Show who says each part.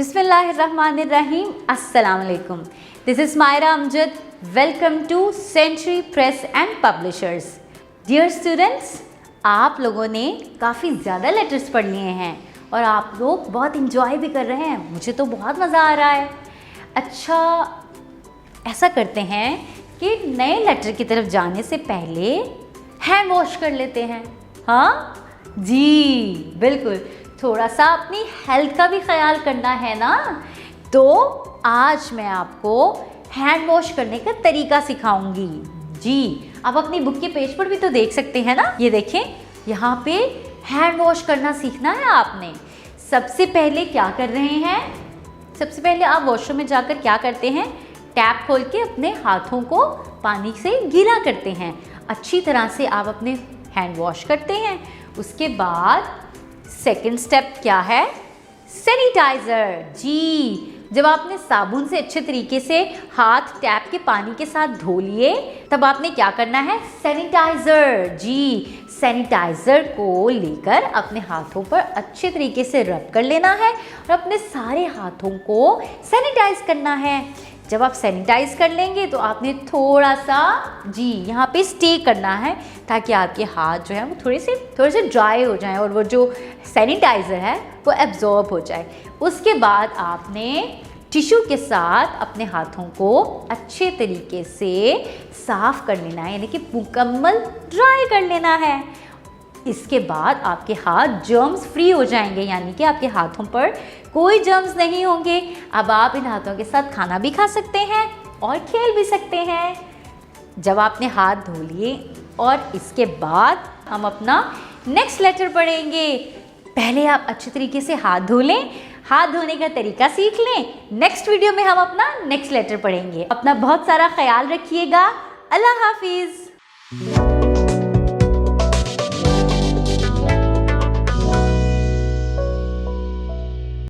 Speaker 1: बिस्मिल्लाहिर्रहमानिर्रहीम। अस्सलाम वालेकुम। This is Myra Amjad. Welcome to century press and publishers. Dear students, आप लोगों ने काफ़ी ज़्यादा लेटर्स पढ़ लिए हैं और आप लोग बहुत इंजॉय भी कर रहे हैं। मुझे तो बहुत मज़ा आ रहा है। अच्छा, ऐसा करते हैं कि नए लेटर की तरफ जाने से पहले हैंड वॉश कर लेते हैं। हाँ जी, बिल्कुल, थोड़ा सा अपनी हेल्थ का भी ख्याल करना है ना। तो आज मैं आपको हैंड वॉश करने का तरीका सिखाऊंगी। जी, आप अपनी बुक के पेज पर भी तो देख सकते हैं ना। ये देखें, यहाँ पे हैंड वॉश करना सीखना है आपने। सबसे पहले क्या कर रहे हैं? सबसे पहले आप वॉशरूम में जाकर क्या करते हैं? टैप खोल के अपने हाथों को पानी से गीला करते हैं। अच्छी तरह से आप अपने हैंड वॉश करते हैं। उसके बाद सेकंड स्टेप क्या है? सैनिटाइज़र। जी, जब आपने साबुन से अच्छे तरीके से हाथ टैप के पानी के साथ धो लिए, तब आपने क्या करना है? सैनिटाइज़र। जी, सैनिटाइज़र को लेकर अपने हाथों पर अच्छे तरीके से रब कर लेना है और अपने सारे हाथों को सैनिटाइज करना है। जब आप सैनिटाइज कर लेंगे तो आपने थोड़ा सा यहाँ पे स्टे करना है ताकि आपके हाथ जो है वो थोड़े से ड्राई हो जाएं और वो जो सैनिटाइज़र है वो एब्जॉर्ब हो जाए। उसके बाद आपने टिश्यू के साथ अपने हाथों को अच्छे तरीके से साफ़ कर लेना है, यानी कि मुकम्मल ड्राई कर लेना है। इसके बाद आपके हाथ जर्म्स फ्री हो जाएंगे, यानी कि आपके हाथों पर कोई जर्म्स नहीं होंगे। अब आप इन हाथों के साथ खाना भी खा सकते हैं और खेल भी सकते हैं। जब आपने हाथ धो लिए और इसके बाद हम अपना नेक्स्ट लेटर पढ़ेंगे। पहले आप अच्छे तरीके से हाथ धो लें, हाथ धोने का तरीका सीख लें। नेक्स्ट वीडियो में हम अपना नेक्स्ट लेटर पढ़ेंगे। अपना बहुत सारा ख्याल रखिएगा। अल्लाह हाफिज़।